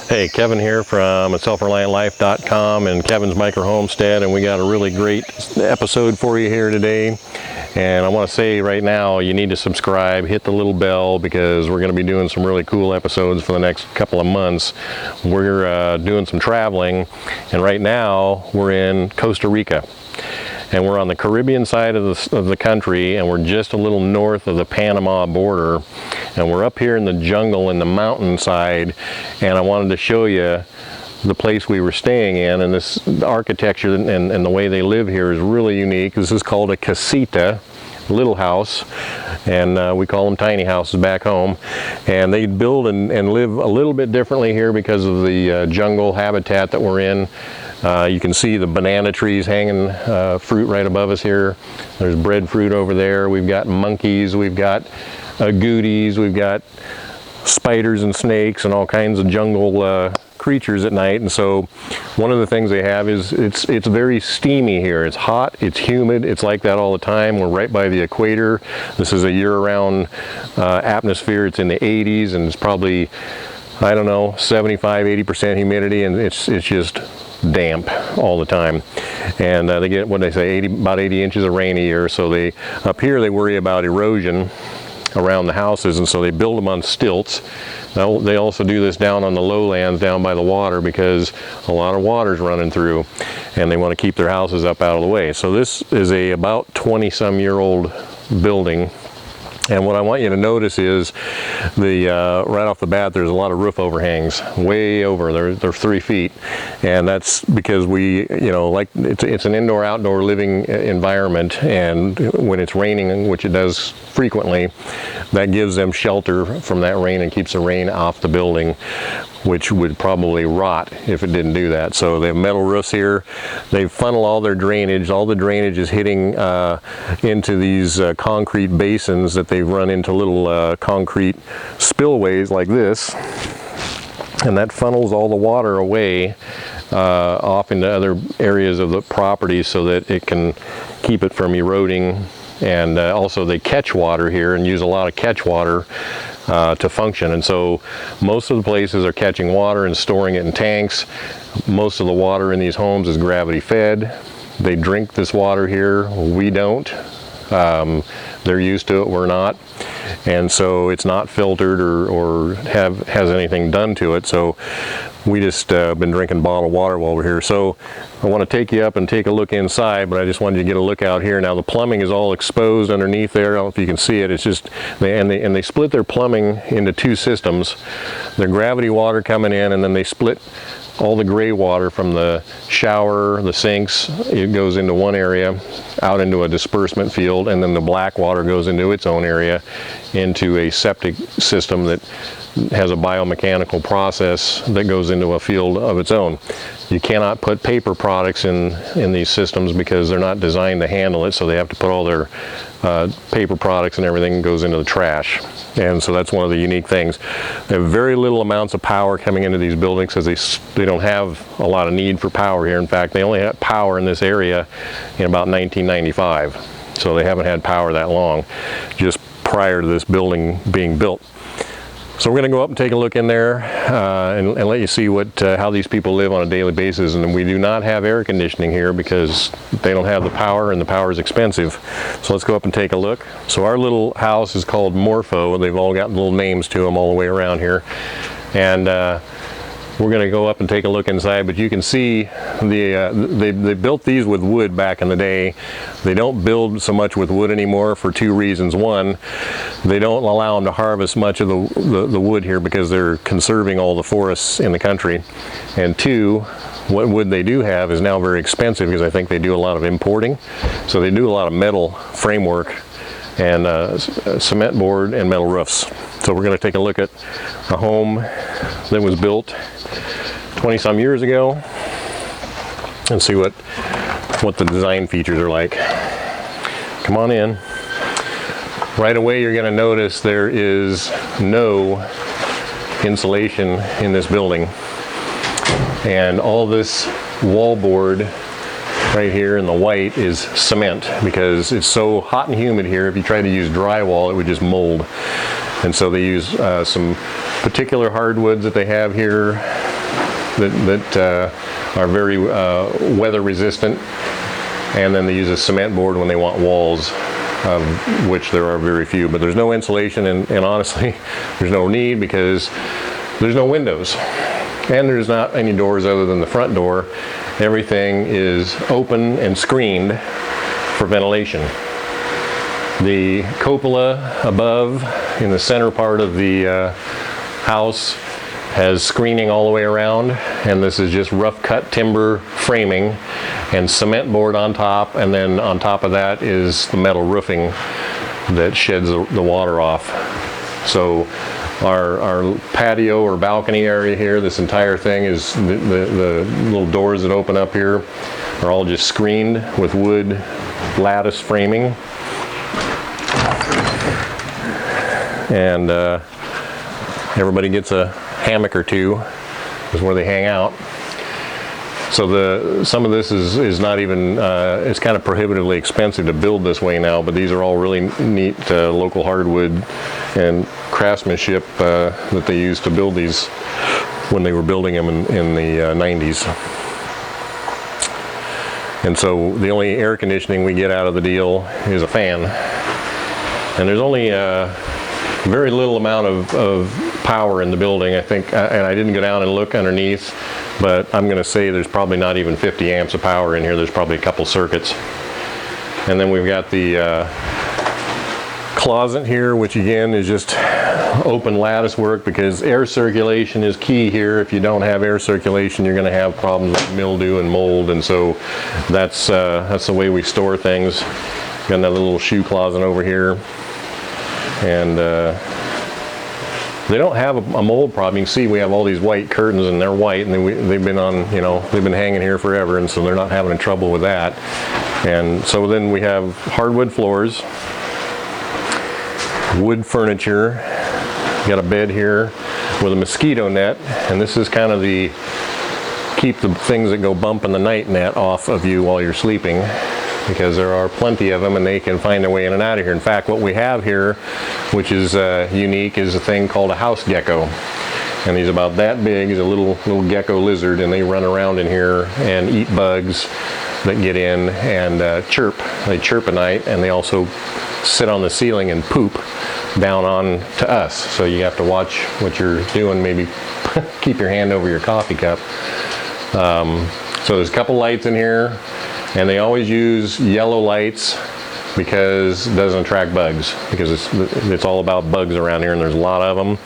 Hey, Kevin here from selfreliantlife.com and Kevin's Micro Homestead, and we got a really great episode for you here today. And I want to say right now, you need to subscribe, hit the little bell, because we're going to be doing some really cool episodes for the next couple of months. We're doing some traveling, and right now we're in Costa Rica. And we're on the Caribbean side of the country, and we're just a little north of the Panama border. And we're up here in the jungle in the mountainside, and I wanted to show you the place we were staying in. And this architecture and the way they live here is really unique. This is called a Casita, little house, and we call them tiny houses back home. And they build and live a little bit differently here because of the jungle habitat that we're in. You can see the banana trees hanging fruit right above us here. There's breadfruit over there. We've got monkeys, we've got agoutis, we've got spiders and snakes and all kinds of jungle creatures at night. And so one of the things they have is it's very steamy here. It's hot, it's humid, it's like that all the time. We're right by the equator. This is a year-round atmosphere. It's in the 80s, and it's probably, I don't know, 75-80% humidity, and it's just damp all the time. And they get, what they say, about 80 inches of rain a year. So they, up here, they worry about erosion around the houses, and so they build them on stilts. Now, they also do this down on the lowlands down by the water, because a lot of water's running through, and they want to keep their houses up out of the way. So this is a about 20-some-year-old building. And what I want you to notice is the right off the bat, there's a lot of roof overhangs way over. They're 3 feet, and that's because we, like it's an indoor-outdoor living environment, and when it's raining, which it does frequently, that gives them shelter from that rain and keeps the rain off the building, which would probably rot if it didn't do that. So they have metal roofs here. They funnel all their drainage. All the drainage is hitting into these concrete basins that they've run into little concrete spillways like this. And that funnels all the water away off into other areas of the property so that it can keep it from eroding. And also they catch water here and use a lot of catch water to function. And so most of the places are catching water and storing it in tanks. Most of the water in these homes is gravity fed. They drink this water here. We don't. They're used to it, we're not. And so it's not filtered or has anything done to it. So we just been drinking bottled water while we're here. So I want to take you up and take a look inside, but I just wanted you to get a look out here. Now the plumbing is all exposed underneath there. I don't know if you can see it. It's just, they split their plumbing into 2 systems. Their gravity water coming in, and then they split all the gray water from the shower, the sinks. It goes into one area, out into a disbursement field, and then the black water goes into its own area, into a septic system that has a biomechanical process that goes into a field of its own. You cannot put paper products in these systems because they're not designed to handle it, so they have to put all their paper products and everything goes into the trash. And so that's one of the unique things. They have very little amounts of power coming into these buildings because they don't have a lot of need for power here. In fact, they only had power in this area in about 1995. So they haven't had power that long, just prior to this building being built. So we're going to go up and take a look in there and let you see how these people live on a daily basis. And we do not have air conditioning here because they don't have the power, and the power is expensive. So let's go up and take a look. So our little house is called Morpho. They've all got little names to them all the way around here. And we're going to go up and take a look inside, but you can see they built these with wood back in the day. They don't build so much with wood anymore for 2 reasons. One, they don't allow them to harvest much of the wood here because they're conserving all the forests in the country. And 2, what wood they do have is now very expensive because I think they do a lot of importing. So they do a lot of metal framework and cement board and metal roofs. So we're going to take a look at a home that was built 20-some years ago and see what the design features are like. Come on in. Right away you're going to notice there is no insulation in this building, and all this wallboard right here in the white is cement because it's so hot and humid here. If you try to use drywall, it would just mold. And so they use some particular hardwoods that they have here. that are very weather resistant, and then they use a cement board when they want walls, of which there are very few. But there's no insulation, and honestly, there's no need because there's no windows, and there's not any doors other than the front door. Everything is open and screened for ventilation. The cupola above in the center part of the house has screening all the way around, and this is just rough cut timber framing and cement board on top, and then on top of that is the metal roofing that sheds the water off. So our patio or balcony area here, this entire thing is the little doors that open up here are all just screened with wood lattice framing. And everybody gets a hammock or two, is where they hang out. So some of this is not even, it's kind of prohibitively expensive to build this way now, but these are all really neat local hardwood and craftsmanship that they used to build these when they were building them in the 90s. And so the only air conditioning we get out of the deal is a fan. And there's only very little amount of power in the building, I think, and I didn't go down and look underneath, but I'm going to say there's probably not even 50 amps of power in here. There's probably a couple circuits. And then we've got the closet here, which again is just open lattice work, because air circulation is key here. If you don't have air circulation, you're going to have problems with mildew and mold, and so that's the way we store things. Got another little shoe closet over here, and they don't have a mold problem. You can see we have all these white curtains, and they're white, and they've been on, they've been hanging here forever, and so they're not having trouble with that. And so then we have hardwood floors, wood furniture, got a bed here with a mosquito net, and this is kind of the keep the things that go bump in the night net off of you while you're sleeping, because there are plenty of them and they can find their way in and out of here. In fact, what we have here, which is unique, is a thing called a house gecko. And he's about that big. He's a little gecko lizard, and they run around in here and eat bugs that get in and chirp. They chirp at night, and they also sit on the ceiling and poop down on to us. So you have to watch what you're doing, maybe keep your hand over your coffee cup. So there's a couple lights in here, and they always use yellow lights because it doesn't attract bugs, because it's all about bugs around here, and there's a lot of them,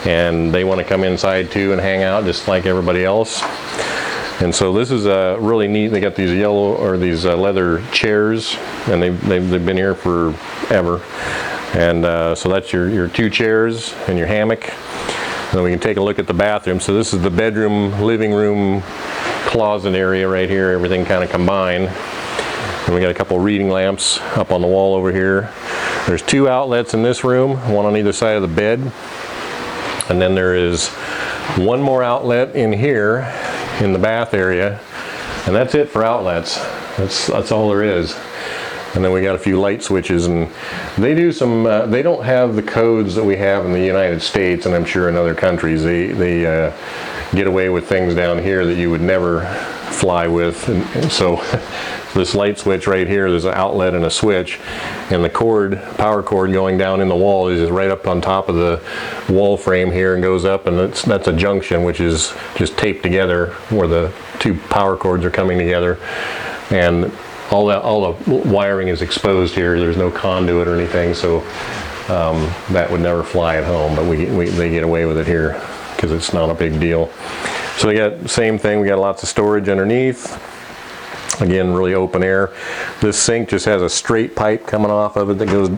and they want to come inside too and hang out just like everybody else. And so this is really neat. They got these yellow or these leather chairs, and they've been here forever. And so that's your two chairs and your hammock. And then we can take a look at the bathroom. So this is the bedroom, living room, closet area right here, everything kind of combined. And we got a couple reading lamps up on the wall over here. There's two outlets in this room, one on either side of the bed. And then there is one more outlet in here in the bath area, and that's it for outlets. That's all there is. And then we got a few light switches, and they do some, they don't have the codes that we have in the United States, and I'm sure in other countries. They get away with things down here that you would never fly with. And so this light switch right here, there's an outlet and a switch, and the power cord going down in the wall is just right up on top of the wall frame here and goes up, and that's a junction which is just taped together where the two power cords are coming together. And all the wiring is exposed here. There's no conduit or anything, so that would never fly at home, but they get away with it here because it's not a big deal. So we got the same thing. We got lots of storage underneath. Again, really open air. This sink just has a straight pipe coming off of it that goes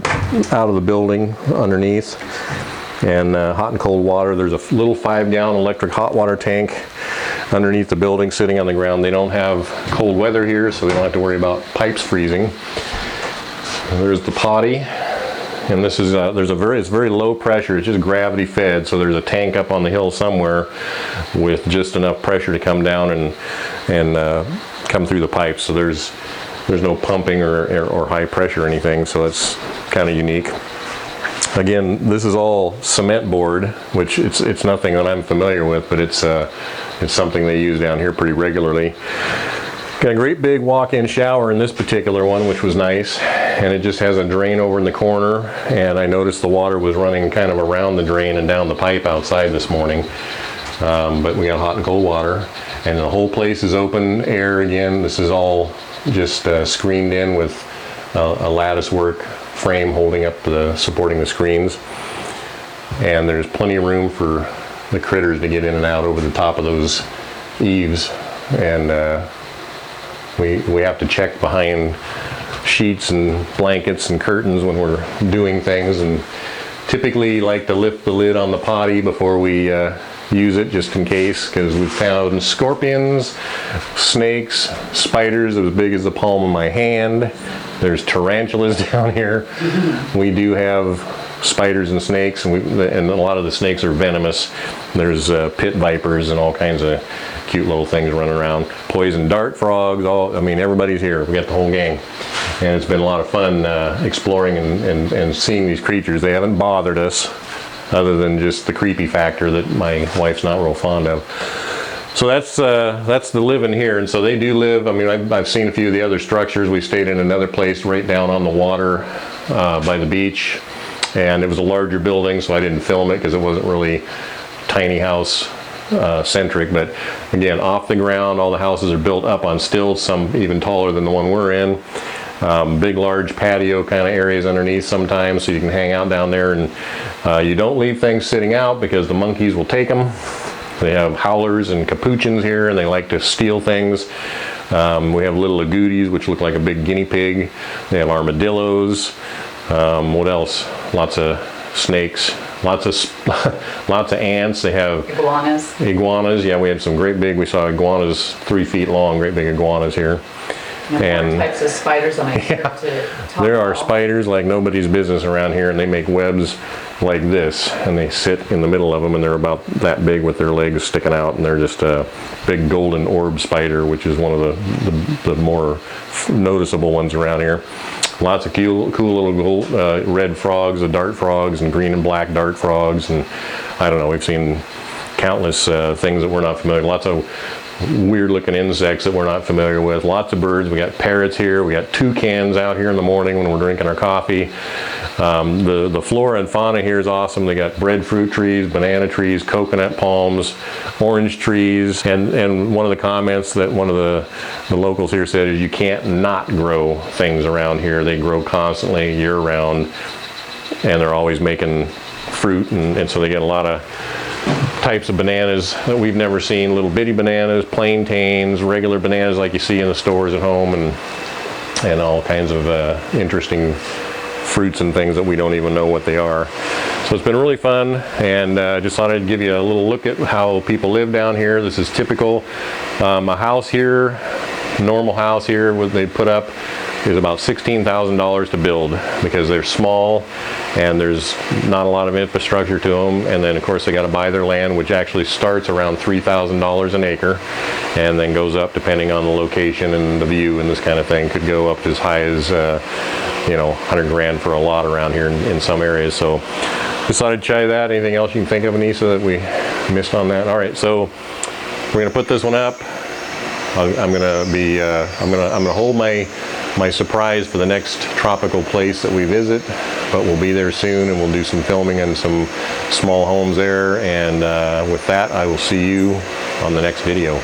out of the building underneath. And hot and cold water. There's a little 5-gallon electric hot water tank underneath the building sitting on the ground. They don't have cold weather here, so they don't have to worry about pipes freezing. And there's the potty, and this is it's very low pressure. It's just gravity fed, so there's a tank up on the hill somewhere with just enough pressure to come down and come through the pipes. So there's no pumping or high pressure or anything, so that's kind of unique. Again, this is all cement board, which it's nothing that I'm familiar with, but it's something they use down here pretty regularly. Got a great big walk-in shower in this particular one, which was nice, and it just has a drain over in the corner, and I noticed the water was running kind of around the drain and down the pipe outside this morning. But we got hot and cold water, and the whole place is open air again. This is all just screened in with a lattice work frame holding up supporting the screens, and there's plenty of room for the critters to get in and out over the top of those eaves. And we have to check behind sheets and blankets and curtains when we're doing things, and typically like to lift the lid on the potty before we use it, just in case, because we've found scorpions, snakes, spiders as big as the palm of my hand. There's tarantulas down here. We do have spiders and snakes, and a lot of the snakes are venomous. There's pit vipers and all kinds of cute little things running around. Poison dart frogs, I mean, everybody's here. We got the whole gang. And it's been a lot of fun exploring and seeing these creatures. They haven't bothered us, other than just the creepy factor that my wife's not real fond of. So that's the living here. And so they do live. I mean, I've seen a few of the other structures. We stayed in another place right down on the water by the beach, and it was a larger building, so I didn't film it because it wasn't really tiny house centric. But again, off the ground, all the houses are built up on stilts, some even taller than the one we're in. Big, large patio kind of areas underneath sometimes, so you can hang out down there, and you don't leave things sitting out because the monkeys will take them. They have howlers and capuchins here, and they like to steal things. We have little agoutis, which look like a big guinea pig. They have armadillos. What else? Lots of snakes. Lots of ants. They have iguanas. Iguanas. Yeah, we had some great big. We saw iguanas 3 feet long. Great big iguanas here. And types of spiders on there are spiders like nobody's business around here, and they make webs like this, and they sit in the middle of them, and they're about that big with their legs sticking out, and they're just a big golden orb spider, which is one of the more noticeable ones around here. Lots of cool little red frogs, the dart frogs, and green and black dart frogs, and I don't know, we've seen countless things that we're not familiar with. Lots of weird looking insects that we're not familiar with. Lots of birds. We got parrots here. We got toucans out here in the morning when we're drinking our coffee. The flora and fauna here is awesome. They got breadfruit trees, banana trees, coconut palms, orange trees, and one of the comments that one of the locals here said is you can't not grow things around here. They grow constantly year round, and they're always making fruit, and so they get a lot of types of bananas that we've never seen. Little bitty bananas, plantains, regular bananas like you see in the stores at home, and all kinds of interesting fruits and things that we don't even know what they are. So it's been really fun, and just thought I'd give you a little look at how people live down here. This is typical. A house here, normal house here, what they put up is about $16,000 to build, because they're small and there's not a lot of infrastructure to them. And then of course they got to buy their land, which actually starts around $3,000 an acre and then goes up depending on the location and the view, and this kind of thing could go up as high as 100 grand for a lot around here in some areas. So decided to try that. Anything else you can think of, Anissa, that we missed on that? All right, so we're gonna put this one up. I'm gonna hold my surprise for the next tropical place that we visit, but we'll be there soon, and we'll do some filming in some small homes there. And with that, I will see you on the next video.